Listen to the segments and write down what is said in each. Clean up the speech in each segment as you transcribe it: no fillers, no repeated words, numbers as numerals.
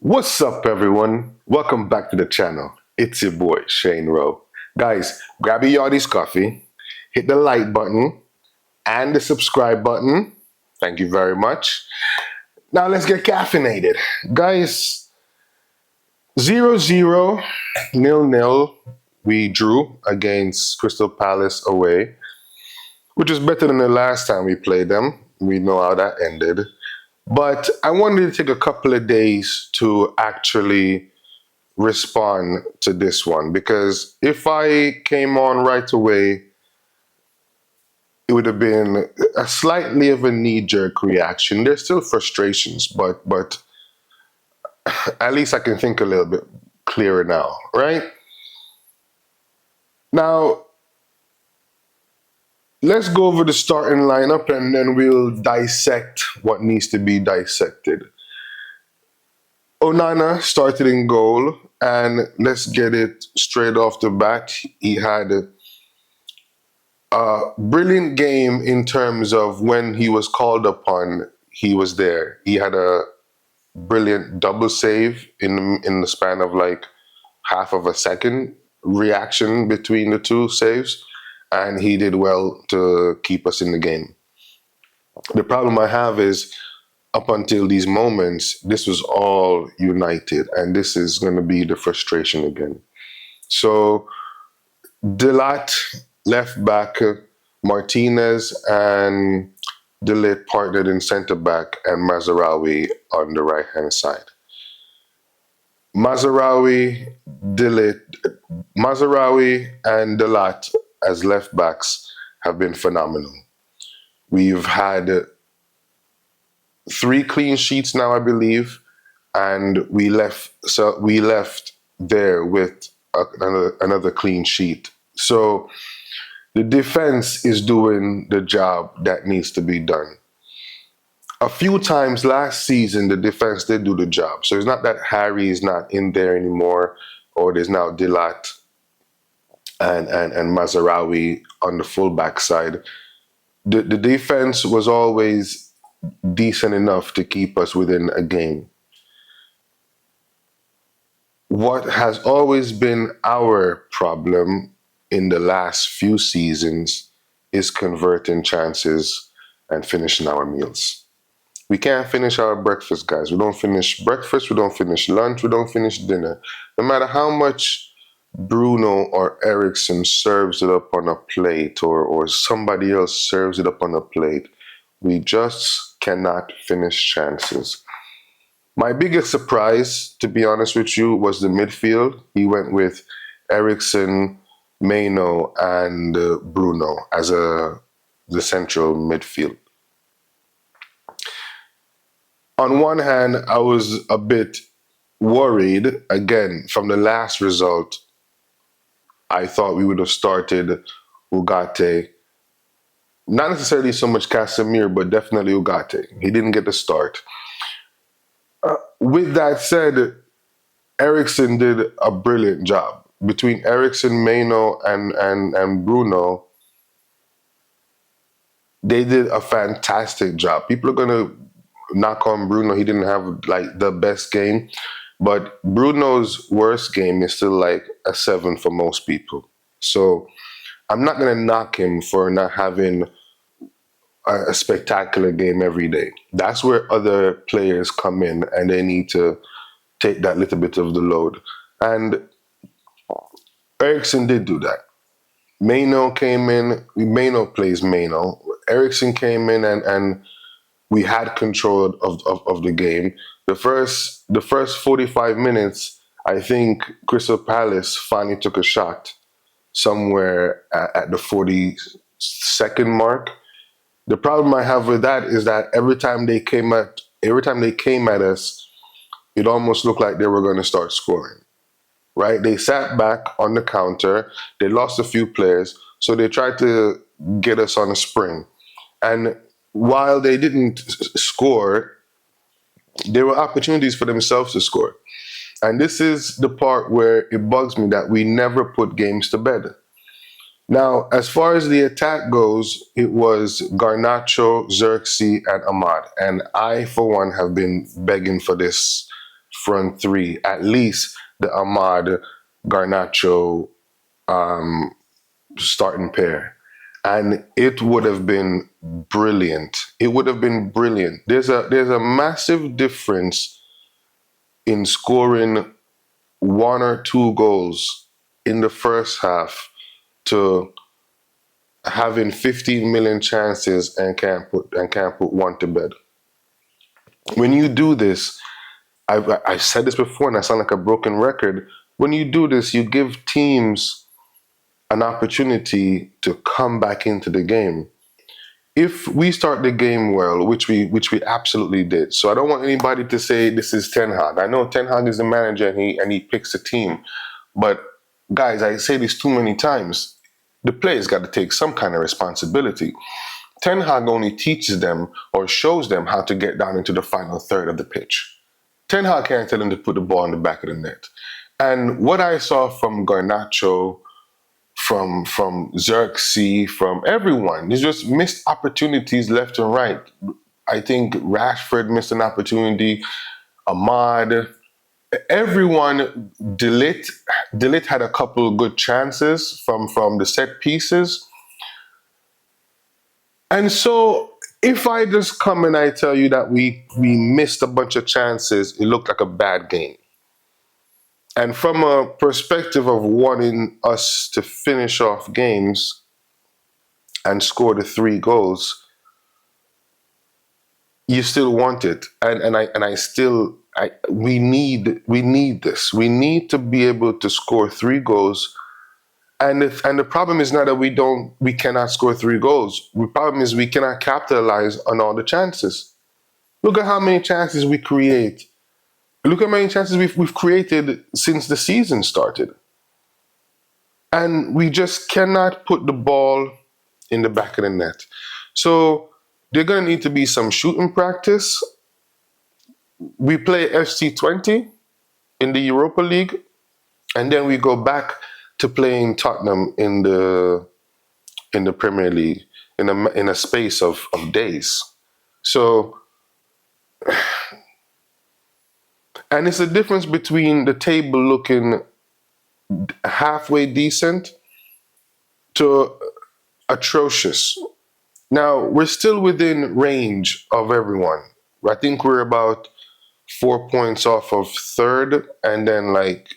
What's up, everyone? Welcome back to the channel. It's your boy, Shane Rowe. Guys, grab your Yardies coffee, hit the like button and the subscribe button. Thank you very much. Now let's get caffeinated. Guys, 0-0, 0-0, we drew against Crystal Palace away, which is better than the last time we played them. We know how that ended. But I wanted to take a couple of days to actually respond to this one because if I came on right away, it would have been a slightly of a knee-jerk reaction. There's still frustrations, but at least I can think a little bit clearer now, right? Now, let's go over the starting lineup and then we'll dissect what needs to be dissected. Onana started in goal, and let's get it straight off the bat. He had a brilliant game in terms of when he was called upon, he was there. He had a brilliant double save in the span of like half of a second reaction between the two saves, and he did well to keep us in the game. The problem I have is up until these moments, this was all United, and this is going to be the frustration again. So, Delat left back, Martinez and Delit partnered in centre back, and Mazarawi on the right hand side. Mazarawi, Delit, Mazarawi and Delat as left backs have been phenomenal. We've had 3 clean sheets now, I believe, and we left there with another clean sheet. So the defense is doing the job that needs to be done. A few times last season, the defense did do the job. So it's not that Harry is not in there anymore, or there's now Dilat and Mazarawi on the fullback side. The defense was always decent enough to keep us within a game. What has always been our problem in the last few seasons is converting chances and finishing our meals. We can't finish our breakfast, guys. We don't finish breakfast, we don't finish lunch, we don't finish dinner. No matter how much Bruno or Ericsson serves it up on a plate or somebody else serves it up on a plate, we just cannot finish chances. My biggest surprise, to be honest with you, was the midfield. He went with Ericsson, Maino, and Bruno as the central midfield. On one hand, I was a bit worried. Again, from the last result, I thought we would have started Ugarte. Not necessarily so much Casemiro, but definitely Ugarte. He didn't get the start. With that said, Ericsson did a brilliant job. Between Ericsson, Maino, and Bruno, they did a fantastic job. People are going to knock on Bruno. He didn't have like the best game, but Bruno's worst game is still like a 7 for most people. So I'm not going to knock him for not having a spectacular game every day. That's where other players come in and they need to take that little bit of the load. And Ericsson did do that. Maino came in, Maino plays Maino. Ericsson came in and we had control of the game. The first 45 minutes, I think Crystal Palace finally took a shot somewhere at the 42nd mark. The problem I have with that is that every time they came at us, it almost looked like they were going to start scoring. Right? They sat back on the counter. They lost a few players, so they tried to get us on a spring. And while they didn't score, there were opportunities for themselves to score. And this is the part where it bugs me that we never put games to bed. Now, as far as the attack goes, it was Garnacho, Xerxes, and Ahmad. And I, for one, have been begging for this front three, at least the Ahmad Garnacho starting pair. And it would have been brilliant. It would have been brilliant. There's a massive difference in scoring one or two goals in the first half to having 15 million chances and can't put one to bed. When you do this, I said this before and I sound like a broken record. When you do this, you give teams an opportunity to come back into the game. If we start the game well, which we absolutely did, so I don't want anybody to say this is Ten Hag. I know Ten Hag is the manager and he picks a team, but guys, I say this too many times. The players got to take some kind of responsibility. Ten Hag only teaches them or shows them how to get down into the final third of the pitch. Ten Hag can't tell them to put the ball in the back of the net. And what I saw from Garnacho, from Xerxes, from everyone, there's just missed opportunities left and right. I think Rashford missed an opportunity. Ahmad, everyone. Delit had a couple of good chances from the set pieces. And so if I just come and I tell you that we missed a bunch of chances, it looked like a bad game. And from a perspective of wanting us to finish off games and score the 3 goals, you still want it. We need this. We need to be able to score 3 goals. And the problem is not that we cannot score 3 goals. The problem is we cannot capitalize on all the chances. Look at how many chances we create. Look at how many chances we've created since the season started. And we just cannot put the ball in the back of the net. So there's going to need to be some shooting practice. We play FC20 in the Europa League, and then we go back to playing Tottenham in the Premier League in a space of days. So, and it's the difference between the table looking halfway decent to atrocious. Now, we're still within range of everyone. I think we're about 4 points off of third, and then like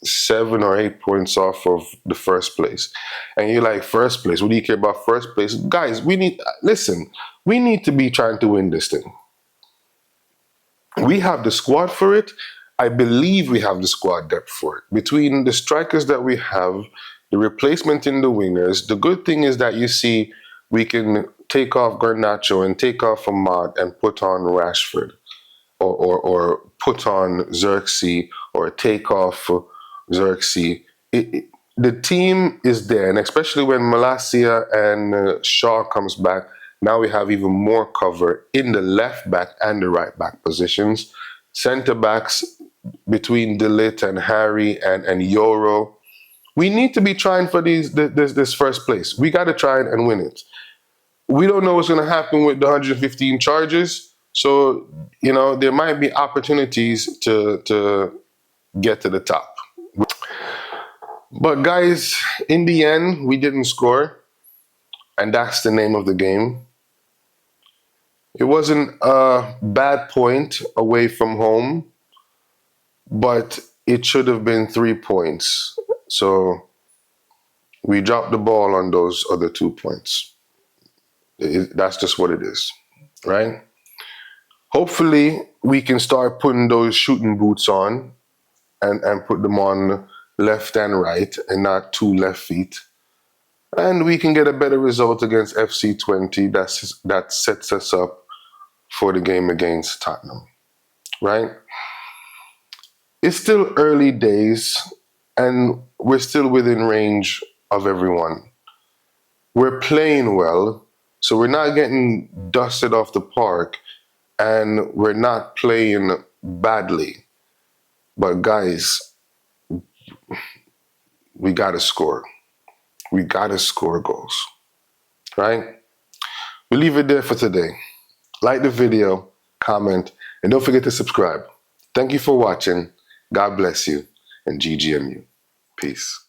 7 or 8 points off of the first place. And you're like, first place, what do you care about first place? Guys, we need to be trying to win this thing. We have the squad for it. I believe we have the squad depth for it. Between the strikers that we have, the replacement in the wingers, the good thing is that you see we can take off Garnacho and take off Ahmad and put on Rashford or put on Xerxes or take off Xerxes. The team is there, and especially when Malacia and Shaw comes back, now we have even more cover in the left back and the right back positions. Centre backs between Delit and Harry and Yoro. We need to be trying for this first place. We got to try and win it. We don't know what's going to happen with the 115 charges, so there might be opportunities to get to the top. But guys, in the end, we didn't score, and that's the name of the game. It wasn't a bad point away from home, but it should have been 3 points. So we dropped the ball on those other 2 points. That's just what it is, right? Hopefully, we can start putting those shooting boots on and put them on left and right and not 2 left feet. And we can get a better result against FC20 that sets us up for the game against Tottenham, right? It's still early days and we're still within range of everyone. We're playing well, so we're not getting dusted off the park and we're not playing badly. But guys, we gotta score. We gotta score goals, right? We leave it there for today. Like the video, comment, and don't forget to subscribe. Thank you for watching. God bless you and GGMU. Peace.